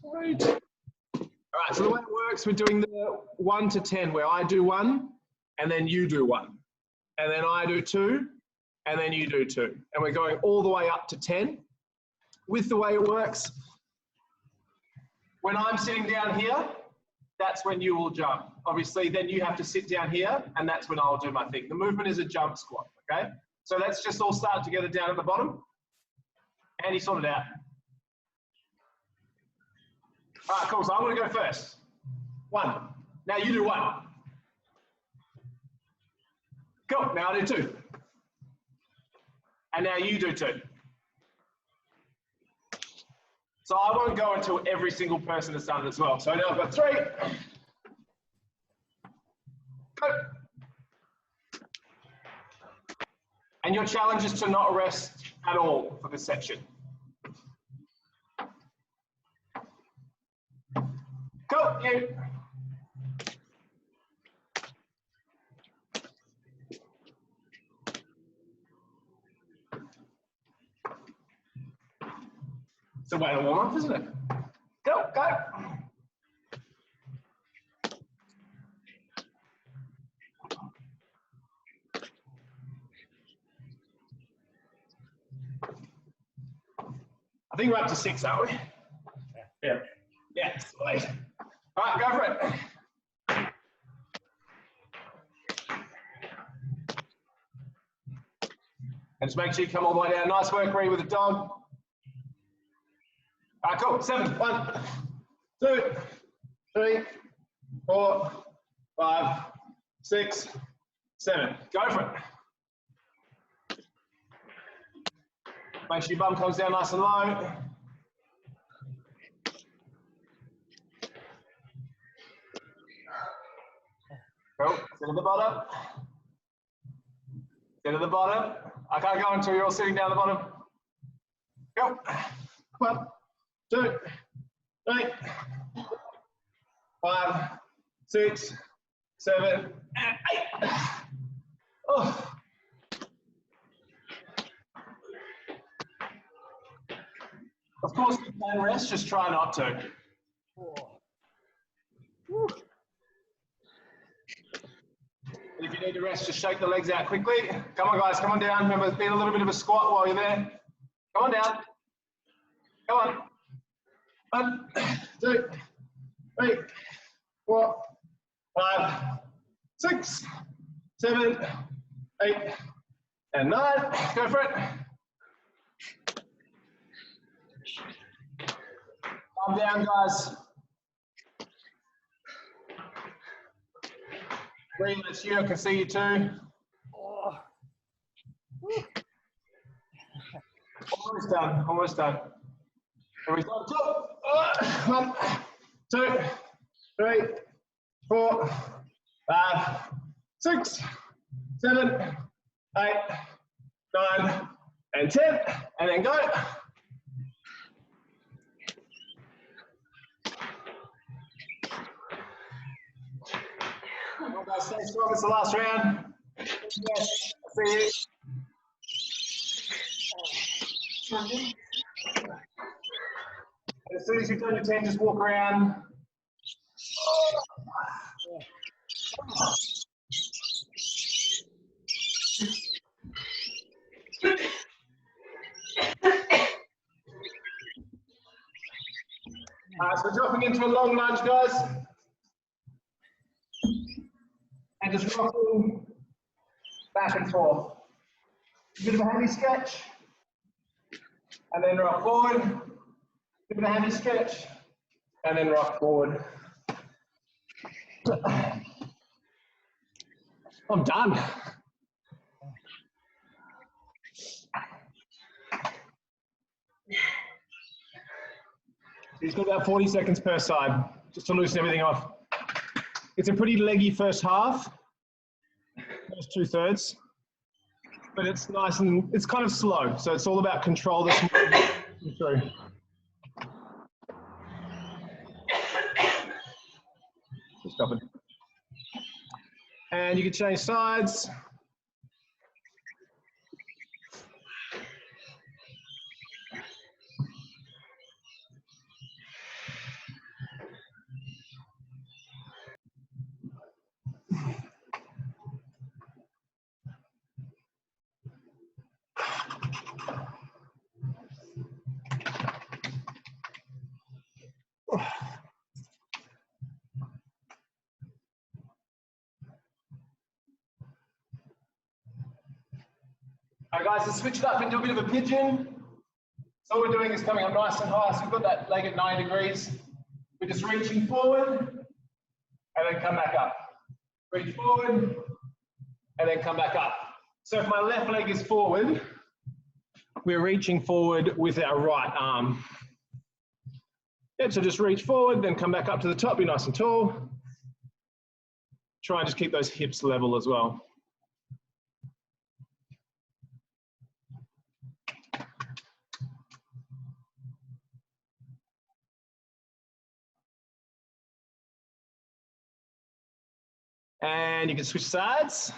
Sweet. All right, so the way it works, we're doing the 1 to 10, where I do 1, and then you do 1. And then I do 2, and then you do 2. And we're going all the way up to 10. With the way it works, when I'm sitting down here, that's when you will jump. Obviously, then you have to sit down here, and that's when I'll do my thing. The movement is a jump squat, okay? So let's just all start together down at the bottom. Andy, sort it out. All right, cool. So I'm going to go first. 1. Now you do 1. Cool. Now I do 2. And now you do 2. So I won't go until every single person has done it as well. So now I've got 3. Go. And your challenge is to not rest at all for this section. Go, you. It's a way to warm up, isn't it? Go, go. I think we're up to 6, aren't we? Yeah. Yeah, sweet. All right, go for it. And just make sure you come all the way down. Nice work, Ree, with the dog. All right, cool. 7. 1, 2, 3, 4, 5, 6, 7. Go for it. Make sure your bum comes down nice and low. Cool. Sit at the bottom. Sit at the bottom. I can't go until you're all sitting down at the bottom. Go. 1, 2, 3, 5, 6, 7, and 8. Oh. Of course, you can rest, just try not to. If you need to rest, just shake the legs out quickly. Come on, guys, come on down. Remember, be a little bit of a squat while you're there. Come on down. Come on. 1, 2, 3, 4, 5, 6, 7, 8, and 9. Go for it. Calm down, guys. Green, that's you. I can see you too. Oh. Almost done. Almost done. Here we go. 1, 2, 3, 4, 5, 6, 7, 8, 9, and 10. And then go. Come on, guys, stay strong. It's the last round. Yes, I see you. And as soon as you've done your 10, just walk around. So we're dropping into a long lunge, guys. And just rocking back and forth. A bit of a heavy stretch. And then rock forward. A bit of a heavy stretch. And then rock forward. I'm done. He's got about 40 seconds per side, just to loosen everything off. It's a pretty leggy first half, first 2/3, but it's nice and it's kind of slow. So it's all about control this through. Stop it. And you can change sides. All right, guys, let's switch it up and do a bit of a pigeon. So what we're doing is coming up nice and high. So we've got that leg at 90 degrees. We're just reaching forward and then come back up. Reach forward and then come back up. So if my left leg is forward, we're reaching forward with our right arm. Yep, so just reach forward, then come back up to the top, be nice and tall. Try and just keep those hips level as well. And you can switch sides.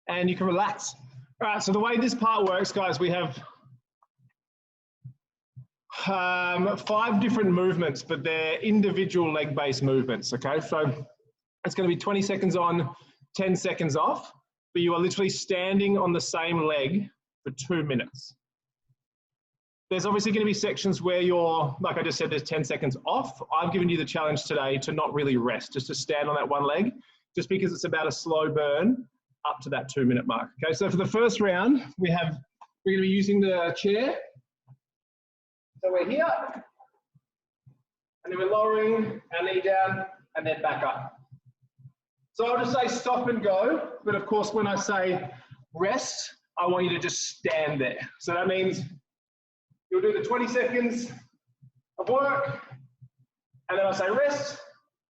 And you can relax. All right, so the way this part works, guys, we have 5 different movements, but they're individual leg-based movements, okay? So it's going to be 20 seconds on, 10 seconds off, but you are literally standing on the same leg for 2 minutes. There's obviously going to be sections where you're, like I just said, there's 10 seconds off. I've given you the challenge today to not really rest, just to stand on that one leg, just because it's about a slow burn up to that 2 minute mark. Okay, so for the first round, we're going to be using the chair. So we're here, and then we're lowering our knee down, and then back up. So I'll just say stop and go, but of course when I say rest, I want you to just stand there. So that means you'll do the 20 seconds of work, and then I'll say rest,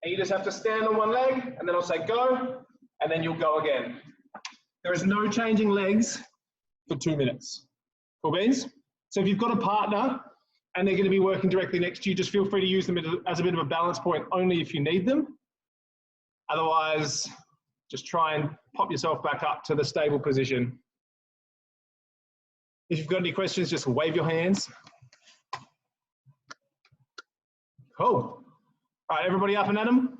and you just have to stand on one leg, and then I'll say go, and then you'll go again. There is no changing legs for 2 minutes. Cool beans? So if you've got a partner and they're going to be working directly next to you, just feel free to use them as a bit of a balance point only if you need them. Otherwise, just try and pop yourself back up to the stable position. If you've got any questions, just wave your hands. Cool. All right, everybody up and at 'em?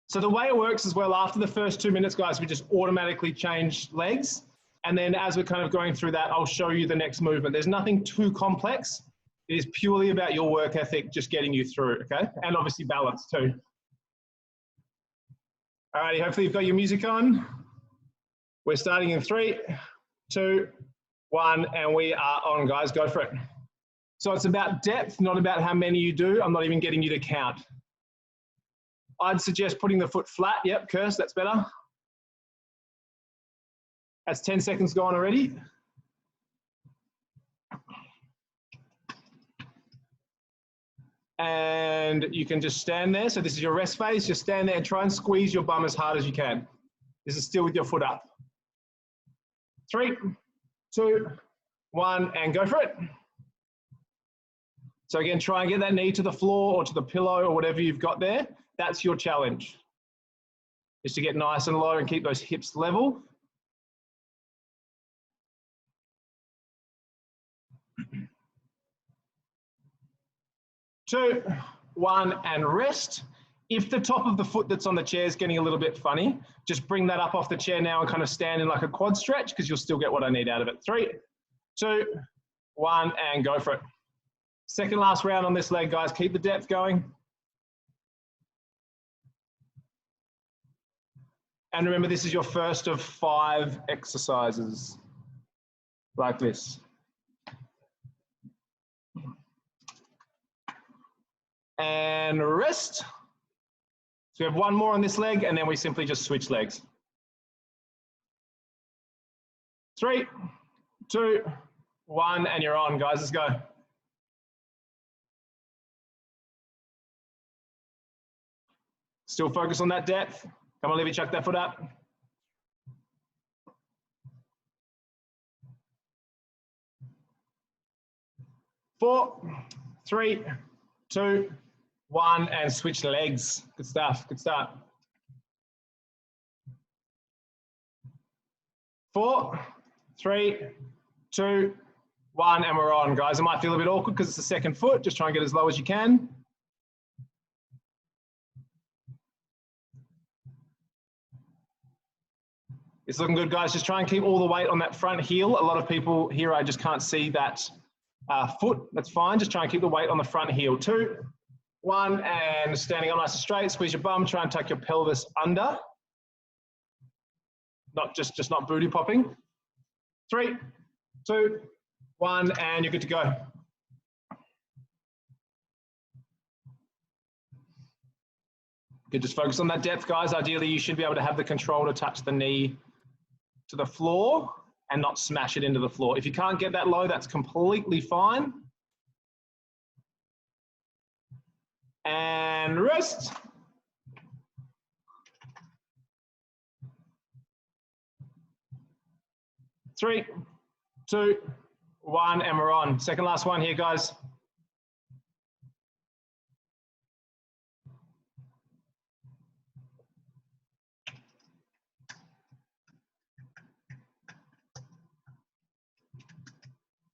So the way it works as well, after the first 2 minutes, guys, we just automatically change legs. And then as we're kind of going through that, I'll show you the next movement. There's nothing too complex. It is purely about your work ethic, just getting you through, okay? And obviously balance too. All righty, hopefully you've got your music on. We're starting in 3, 2, 1, and we are on, guys. Go for it. So it's about depth, not about how many you do. I'm not even getting you to count. I'd suggest putting the foot flat. Yep, Kirst, that's better. That's 10 seconds gone already. And you can just stand there. So this is your rest phase. Just stand there and try and squeeze your bum as hard as you can. This is still with your foot up. 3, 2, 1, and go for it. So again, try and get that knee to the floor or to the pillow or whatever you've got there. That's your challenge, is to get nice and low and keep those hips level. Two, 1, and rest. If the top of the foot that's on the chair is getting a little bit funny, just bring that up off the chair now and kind of stand in like a quad stretch, because you'll still get what I need out of it. 3, 2, 1, and go for it. Second last round on this leg, guys. Keep the depth going. And remember, this is your first of 5 exercises like this. And rest. So we have 1 more on this leg, and then we simply just switch legs. 3, 2, 1, and you're on, guys. Let's go. Still focus on that depth. Come on, Livy, chuck that foot up. 4, 3, 2, 1, and switch legs. Good stuff, good start. 4, 3, 2, 1, and we're on, guys. It might feel a bit awkward because it's the second foot. Just try and get as low as you can. It's looking good, guys. Just try and keep all the weight on that front heel. A lot of people here, I just can't see that foot. That's fine. Just try and keep the weight on the front heel. 2, 1, and standing up nice and straight. Squeeze your bum. Try and tuck your pelvis under. Not just not booty popping. 3, 2, 1, and you're good to go. Good, just focus on that depth, guys. Ideally, you should be able to have the control to touch the knee to the floor and not smash it into the floor. If you can't get that low, that's completely fine. And rest. Three, 2, 1, and we're on. Second last one here, guys.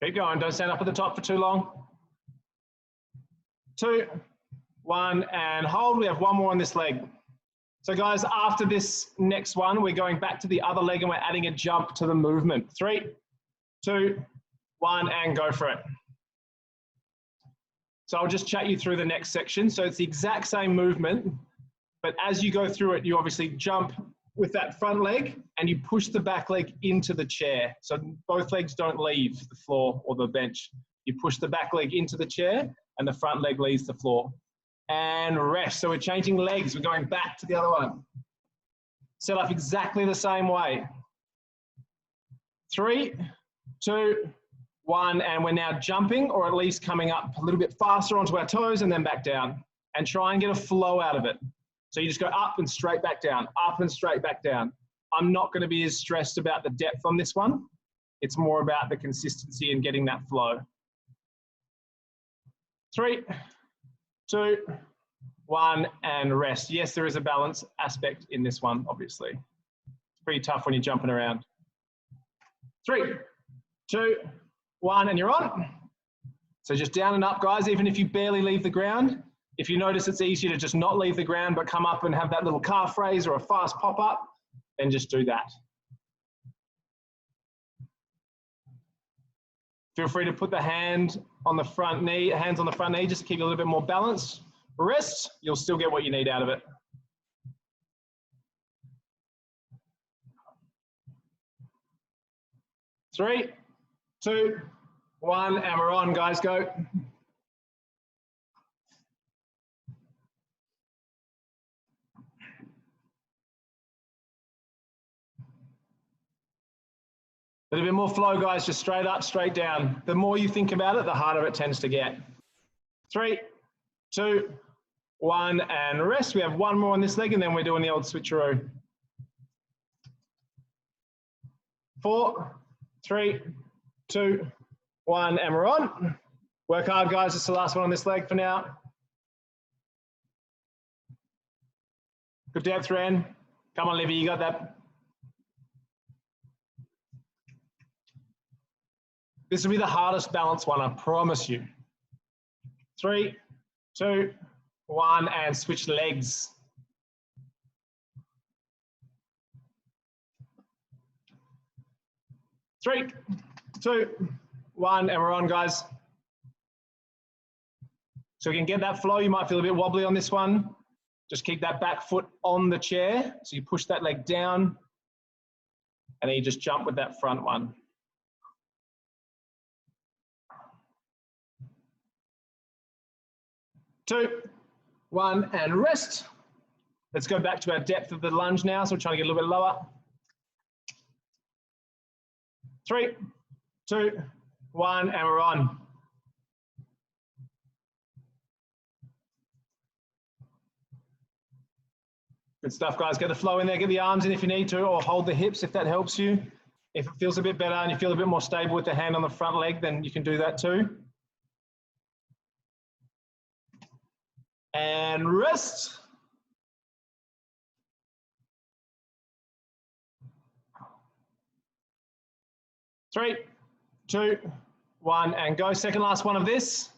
Keep going, don't stand up at the top for too long. 2, 1, and hold. We have one more on this leg. So guys, after this next one, we're going back to the other leg and we're adding a jump to the movement. 3, 2, 1, and go for it. So I'll just chat you through the next section. So it's the exact same movement, but as you go through it, you obviously jump with that front leg and you push the back leg into the chair. So both legs don't leave the floor or the bench. You push the back leg into the chair and the front leg leaves the floor. And rest. So we're changing legs. We're going back to the other one. Set up exactly the same way. 3, 2, 1, and we're now jumping, or at least coming up a little bit faster onto our toes and then back down. And try and get a flow out of it. So you just go up and straight back down, up and straight back down. I'm not going to be as stressed about the depth on this one. It's more about the consistency and getting that flow. 3, 2, 1, and rest. Yes, there is a balance aspect in this one, obviously. It's pretty tough when you're jumping around. 3, 2, 1, and you're on. So just down and up, guys, even if you barely leave the ground. If you notice it's easier to just not leave the ground but come up and have that little calf raise or a fast pop-up, then just do that. Feel free to put the hand on the front knee, hands on the front knee, just to keep you a little bit more balanced. Rest, you'll still get what you need out of it. Three, 2, 1, and we're on, guys, go. A little bit more flow, guys, just straight up, straight down. The more you think about it, the harder it tends to get. 3, 2, 1, and rest. We have one more on this leg, and then we're doing the old switcheroo. 4, 3, 2, 1, and we're on. Work hard, guys. It's the last one on this leg for now. Good depth, Ren. Come on, Livy, you got that. This will be the hardest balance one, I promise you. 3, 2, 1, and switch legs. Three, 2, 1, and we're on, guys. So you can get that flow. You might feel a bit wobbly on this one. Just keep that back foot on the chair. So you push that leg down, and then you just jump with that front one. Two, 1, and rest. Let's go back to our depth of the lunge now. So we're trying to get a little bit lower. 3, 2, 1, and we're on. Good stuff, guys. Get the flow in there. Get the arms in if you need to, or hold the hips if that helps you. If it feels a bit better and you feel a bit more stable with the hand on the front leg, then you can do that too. And rest. 3, 2, 1, and go. Second last one of this.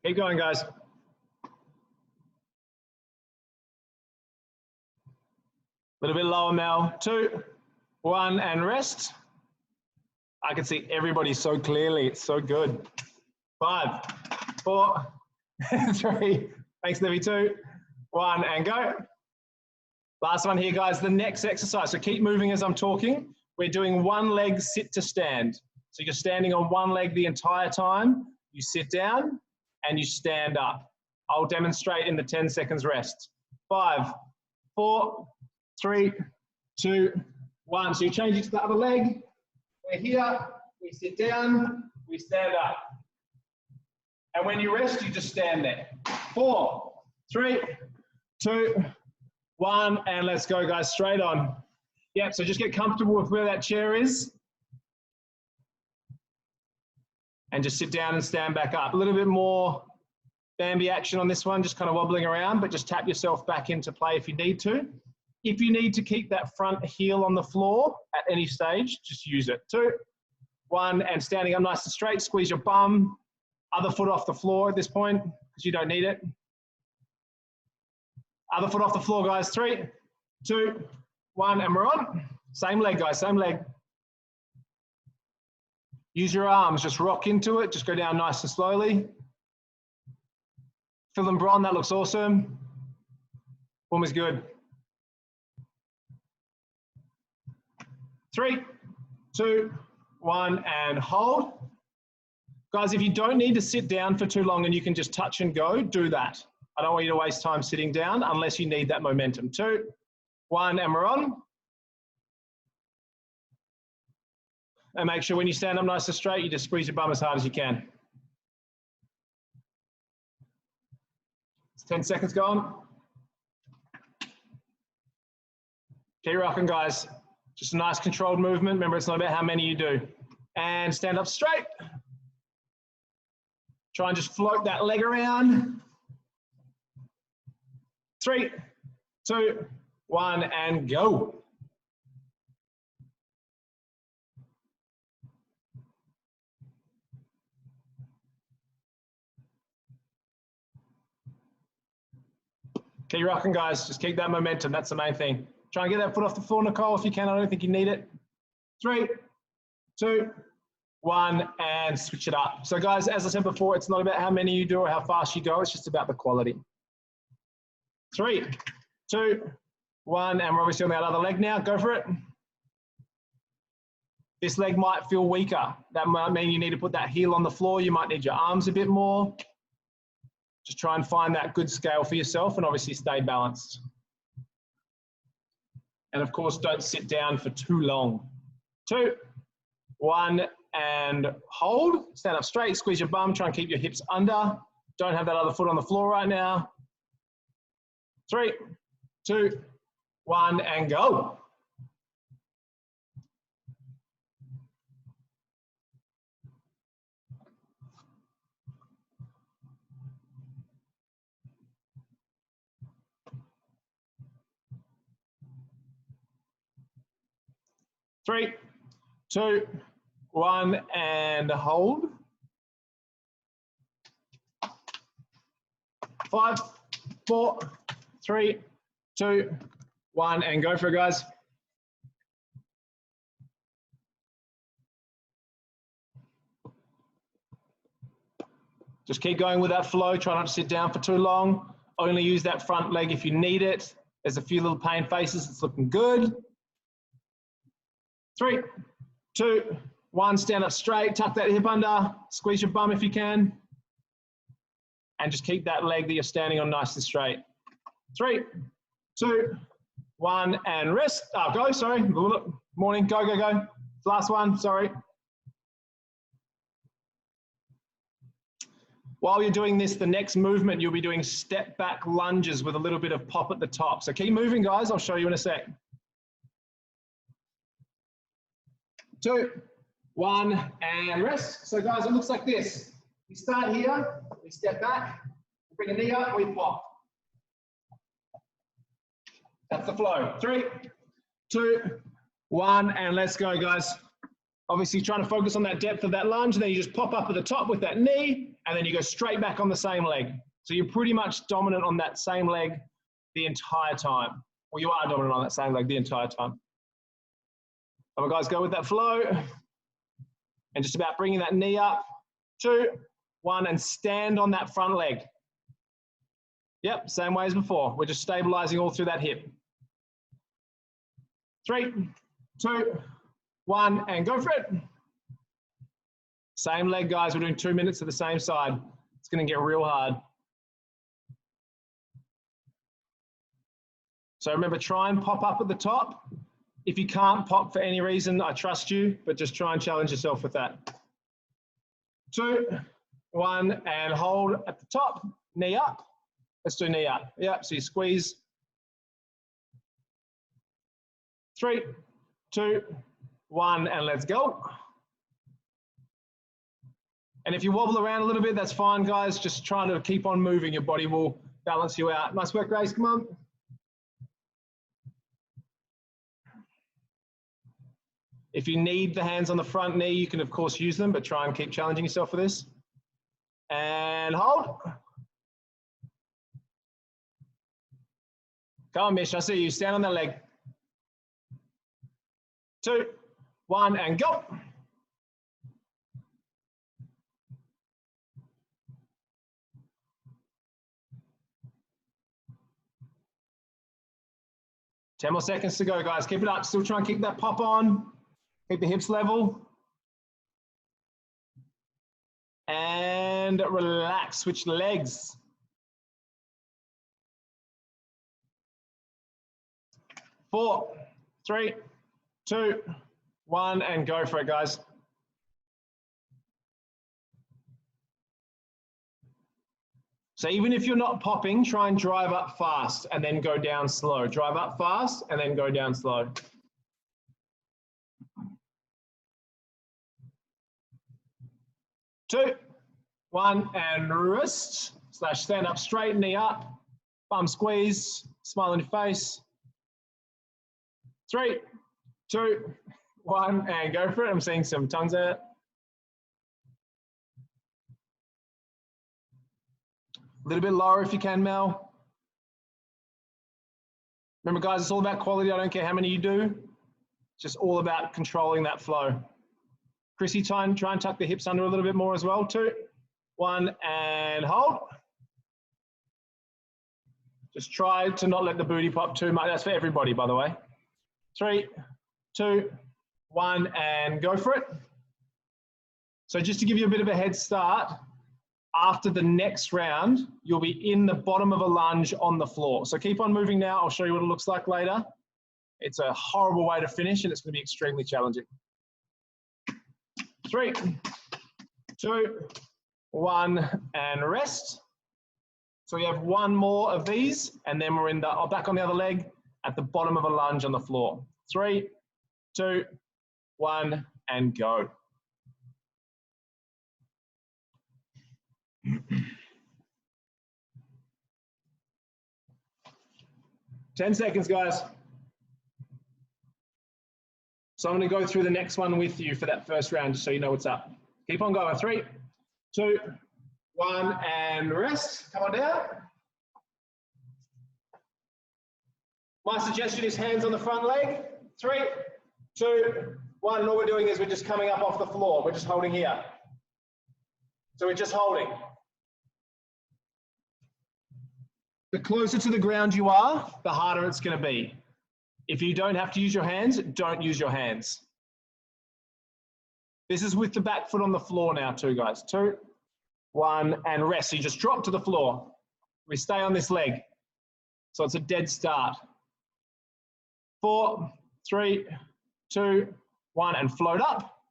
Keep going, guys. A little bit lower, Mel. 2, 1, and rest. I can see everybody so clearly. It's so good. 5, 4, 3. Thanks, Livy. 2, 1, and go. Last one here, guys. The next exercise. So keep moving as I'm talking. We're doing one leg sit to stand. So you're standing on one leg the entire time. You sit down and you stand up. I'll demonstrate in the 10 seconds rest. 5, 4, 3, 2, 1. So you change it to the other leg. We're here, we sit down, we stand up. And when you rest, you just stand there. 4, 3, 2, 1, and let's go, guys, straight on. Yep, so just get comfortable with where that chair is. And just sit down and stand back up. A little bit more Bambi action on this one, just kind of wobbling around, but just tap yourself back into play if you need to. If you need to keep that front heel on the floor at any stage, just use it. 2, 1, and standing up nice and straight. Squeeze your bum, other foot off the floor at this point, because you don't need it. Other foot off the floor, guys. 3, 2, 1, and we're on. Same leg, guys, same leg. Use your arms, just rock into it. Just go down nice and slowly. Phil and Bron, that looks awesome. Form is good. 3, 2, 1, and hold. Guys, if you don't need to sit down for too long and you can just touch and go, do that. I don't want you to waste time sitting down unless you need that momentum. 2, 1, and we're on. And make sure when you stand up nice and straight, you just squeeze your bum as hard as you can. It's 10 seconds gone. Keep rocking, guys. Just a nice controlled movement. Remember, it's not about how many you do. And stand up straight. Try and just float that leg around. 3, 2, 1, and go. Keep rocking, guys. Just keep that momentum. That's the main thing. Try and get that foot off the floor, Nicole, if you can. I don't think you need it. 3, 2, 1, and switch it up. So, guys, as I said before, it's not about how many you do or how fast you go. It's just about the quality. 3, 2, 1, and we're obviously on that other leg now. Go for it. This leg might feel weaker. That might mean you need to put that heel on the floor. You might need your arms a bit more. Just try and find that good scale for yourself and obviously stay balanced. And of course, don't sit down for too long. 2, 1, and hold. Stand up straight, squeeze your bum, try and keep your hips under. Don't have that other foot on the floor right now. 3, 2, 1, and go. Three, 2, 1, and hold. 5, 4, 3, 2, 1, and go for it, guys. Just keep going with that flow. Try not to sit down for too long. Only use that front leg if you need it. There's a few little pain faces. It's looking good. 3, 2, 1, stand up straight, tuck that hip under, squeeze your bum if you can, and just keep that leg that you're standing on nice and straight. 3, 2, 1, and rest. Oh, go, sorry. Morning, go, go, go. Last one, sorry. While you're doing this, the next movement, you'll be doing step back lunges with a little bit of pop at the top. So keep moving, guys. I'll show you in a sec. 2, 1, and rest. So guys, it looks like this. We start here, we step back, we bring a knee up, we pop. That's the flow. 3, 2, 1, and let's go, guys. Obviously trying to focus on that depth of that lunge, and then you just pop up at the top with that knee, and then you go straight back on the same leg. So you're pretty much dominant on that same leg the entire time. Well, you are dominant on that same leg the entire time. Come on, guys, go with that flow. And just about bringing that knee up. 2, 1, and stand on that front leg. Yep, same way as before. We're just stabilizing all through that hip. 3, 2, 1, and go for it. Same leg, guys. We're doing 2 minutes to the same side. It's going to get real hard. So remember, try and pop up at the top. If you can't pop for any reason, I trust you, but just try and challenge yourself with that. 2, 1, and hold at the top. Knee up. Let's do knee up. Yep, so you squeeze. 3, 2, 1, and let's go. And if you wobble around a little bit, that's fine, guys. Just try to keep on moving. Your body will balance you out. Nice work, Grace. Come on. If you need the hands on the front knee, you can, of course, use them, but try and keep challenging yourself for this. And hold. Come on, Mish. I see you. Stand on that leg. 2, 1, and go. Ten more seconds to go, guys. Keep it up. Still try and keep that pop on. Keep the hips level. And relax. Switch legs. 4, 3, 2, 1, and go for it, guys. So even if you're not popping, try and drive up fast and then go down slow. Drive up fast and then go down slow. Two, 1, and wrist / stand up straight, knee up, bum squeeze, smile on your face. 3, 2, 1, and go for it. I'm seeing some tongues out. A little bit lower if you can, Mel. Remember, guys, it's all about quality. I don't care how many you do. It's just all about controlling that flow. Chrissy, try and tuck the hips under a little bit more as well. 2, 1, and hold. Just try to not let the booty pop too much. That's for everybody, by the way. 3, 2, 1, and go for it. So just to give you a bit of a head start, after the next round, you'll be in the bottom of a lunge on the floor. So keep on moving now. I'll show you what it looks like later. It's a horrible way to finish, and it's going to be extremely challenging. 3, 2, 1, and rest. So we have one more of these, and then we're in the back on the other leg at the bottom of a lunge on the floor. 3, 2, 1, and go. 10 seconds, guys. So I'm going to go through the next one with you for that first round, just so you know what's up. Keep on going. 3, 2, 1, and rest. Come on down. My suggestion is hands on the front leg. 3, 2, 1, and all we're doing is we're just coming up off the floor. We're just holding here. So we're just holding. The closer to the ground you are, the harder it's going to be. If you don't have to use your hands, don't use your hands. This is with the back foot on the floor now too, guys. 2, 1, and rest. So you just drop to the floor. We stay on this leg. So it's a dead start. 4, 3, 2, 1, and float up.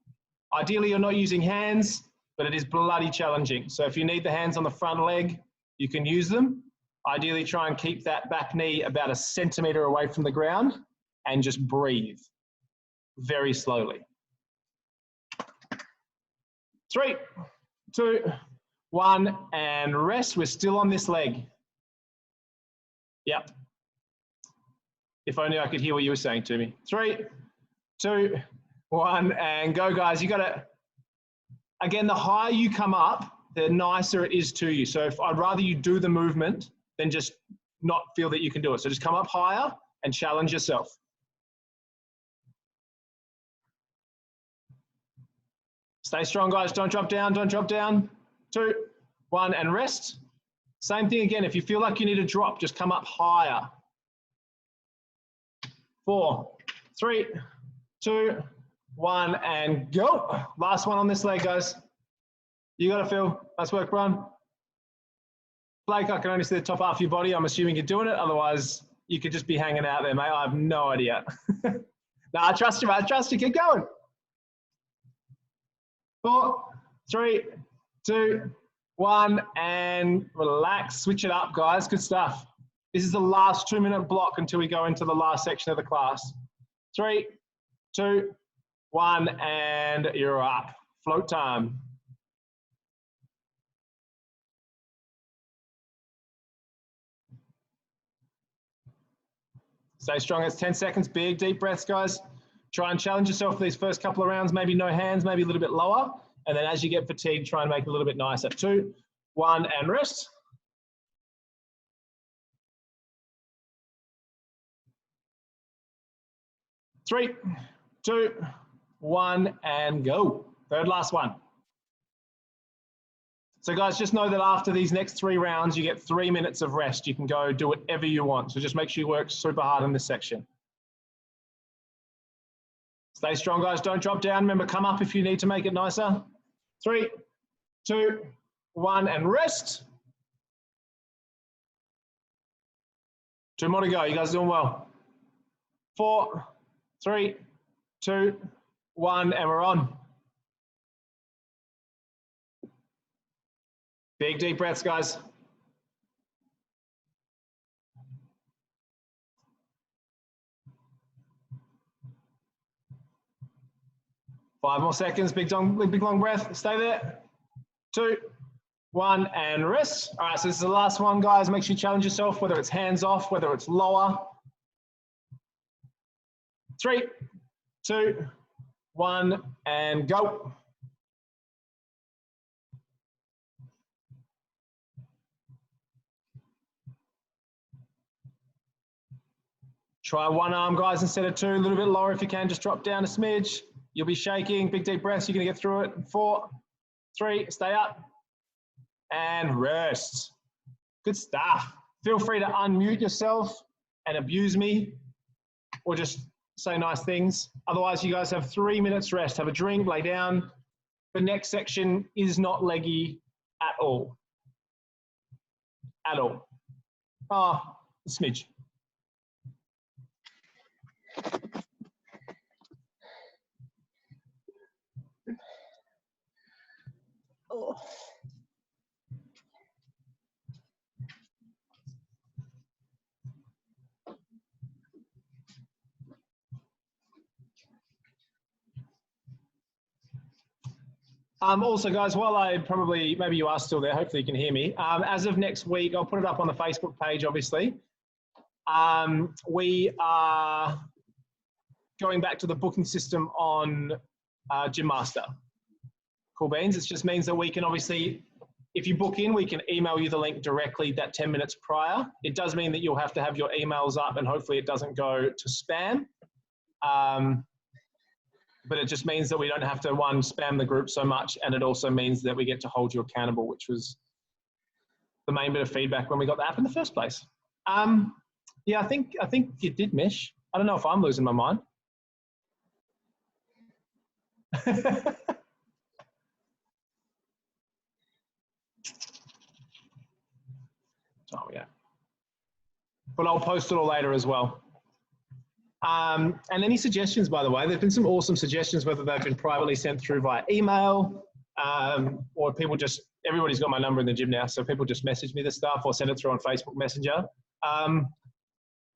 Ideally, you're not using hands, but it is bloody challenging. So if you need the hands on the front leg, you can use them. Ideally, try and keep that back knee about 1 centimeter away from the ground and just breathe very slowly. 3, 2, 1, and rest. We're still on this leg. Yep. If only I could hear what you were saying to me. 3, 2, 1, and go, guys. You got to, again, the higher you come up, the nicer it is to you. So if I'd rather you do the movement than just not feel that you can do it. So just come up higher and challenge yourself. Stay strong, guys. Don't drop down. Don't drop down. 2, 1, and rest. Same thing again. If you feel like you need a drop, just come up higher. 4, 3, 2, 1, and go. Last one on this leg, guys. You got to feel. Nice work, Brian. Blake, I can only see the top half of your body. I'm assuming you're doing it. Otherwise, you could just be hanging out there, mate. I have no idea. No, I trust you, mate. I trust you. Keep going. 4, 3, 2, 1, and relax. Switch it up, guys. Good stuff. This is the last 2-minute block until we go into the last section of the class. 3, 2, 1, and you're up. Float time. Stay strong. It's 10 seconds. Big, deep breaths, guys. Try and challenge yourself for these first couple of rounds. Maybe no hands, maybe a little bit lower. And then as you get fatigued, try and make it a little bit nicer. 2, 1, and rest. 3, 2, 1, and go. Third last one. So guys, just know that after these next 3 rounds, you get 3 minutes of rest. You can go do whatever you want. So just make sure you work super hard in this section. Stay strong, guys. Don't drop down. Remember, come up if you need to make it nicer. 3, 2, 1, and rest. 2 more to go. You guys are doing well. 4, 3, 2, 1, and we're on. Big, deep breaths, guys. Five more seconds. Big long breath. Stay there. 2, 1, and rest. All right, so this is the last one, guys. Make sure you challenge yourself, whether it's hands off, whether it's lower. 3, 2, 1, and go. Try one arm, guys, instead of 2. A little bit lower if you can. Just drop down a smidge. You'll be shaking. Big, deep breaths. You're going to get through it. 4, 3, stay up. And rest. Good stuff. Feel free to unmute yourself and abuse me or just say nice things. Otherwise, you guys have 3 minutes rest. Have a drink, lay down. The next section is not leggy at all. At all. Oh, a smidge. Oh. Also, guys, while maybe you are still there, hopefully you can hear me. As of next week, I'll put it up on the Facebook page, obviously. We are going back to the booking system on Gym Master. Cool beans. It just means that we can obviously, if you book in, we can email you the link directly that 10 minutes prior. It does mean that you'll have to have your emails up and hopefully it doesn't go to spam. But it just means that we don't have to, one, spam the group so much, and it also means that we get to hold you accountable, which was the main bit of feedback when we got the app in the first place. Yeah, I think you did, Mish. I don't know if I'm losing my mind. Oh, yeah. But I'll post it all later as well. And any suggestions, by the way, there've been some awesome suggestions, whether they've been privately sent through via email, or people just, everybody's got my number in the gym now, so people just message me this stuff or send it through on Facebook Messenger.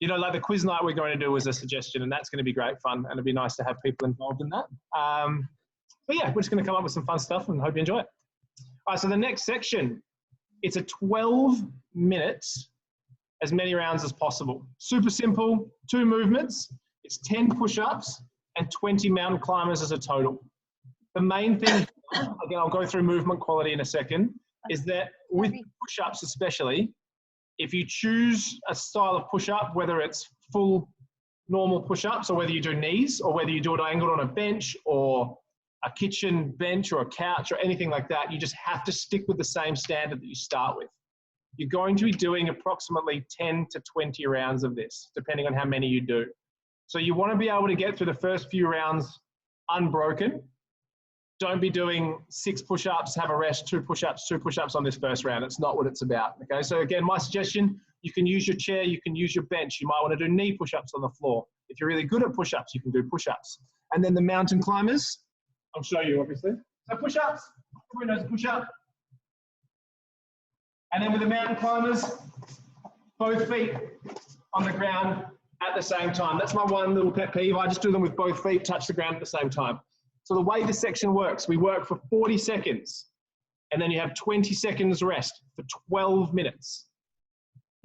You know, like the quiz night we're going to do was a suggestion, and that's going to be great fun, and it'd be nice to have people involved in that. But yeah, we're just going to come up with some fun stuff and hope you enjoy it. All right, so the next section, it's a 12 minutes, as many rounds as possible. Super simple, 2 movements. It's 10 push-ups and 20 mountain climbers as a total. The main thing, again, I'll go through movement quality in a second, is that with push-ups especially, if you choose a style of push-up, whether it's full normal push-ups or whether you do knees or whether you do it angled on a bench or a kitchen bench or a couch or anything like that, you just have to stick with the same standard that you start with. You're going to be doing approximately 10 to 20 rounds of this, depending on how many you do. So you want to be able to get through the first few rounds unbroken. Don't be doing 6 push-ups, have a rest, 2 push-ups on this first round. It's not what it's about, okay? So again, my suggestion, you can use your chair, you can use your bench. You might want to do knee push-ups on the floor. If you're really good at push-ups, you can do push-ups. And then the mountain climbers, I'll show you obviously. So push-ups, everyone knows a push-up. And then with the mountain climbers, both feet on the ground at the same time. That's my one little pet peeve. I just do them with both feet, touch the ground at the same time. So the way this section works, we work for 40 seconds and then you have 20 seconds rest for 12 minutes.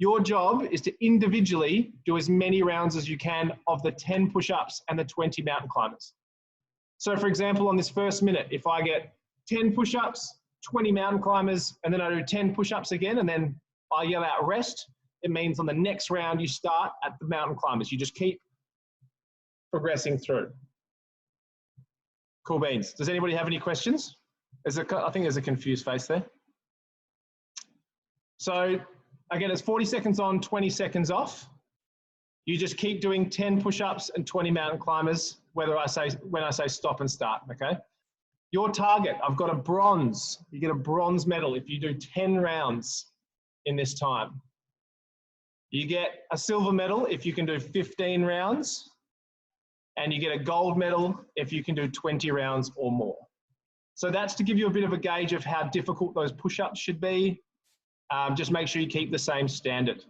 Your job is to individually do as many rounds as you can of the 10 push-ups and the 20 mountain climbers. So for example, on this first minute, if I get 10 push-ups, 20 mountain climbers, and then I do 10 push-ups again, and then I yell out rest, it means on the next round you start at the mountain climbers. You just keep progressing through. Cool beans. Does anybody have any questions? I think there's a confused face there. So again, it's 40 seconds on, 20 seconds off. You just keep doing 10 push-ups and 20 mountain climbers, when I say stop and start, okay? Your target, I've got a bronze. You get a bronze medal if you do 10 rounds in this time. You get a silver medal if you can do 15 rounds. And you get a gold medal if you can do 20 rounds or more. So that's to give you a bit of a gauge of how difficult those push-ups should be. Just make sure you keep the same standard.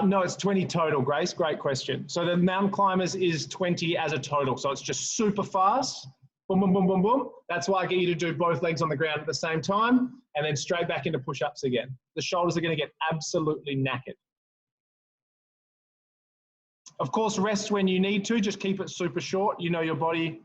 No, it's 20 total, Grace. Great question. So the mountain climbers is 20 as a total. So it's just super fast. Boom, boom, boom, boom, boom. That's why I get you to do both legs on the ground at the same time and then straight back into push-ups again. The shoulders are going to get absolutely knackered. Of course, rest when you need to. Just keep it super short. You know your body.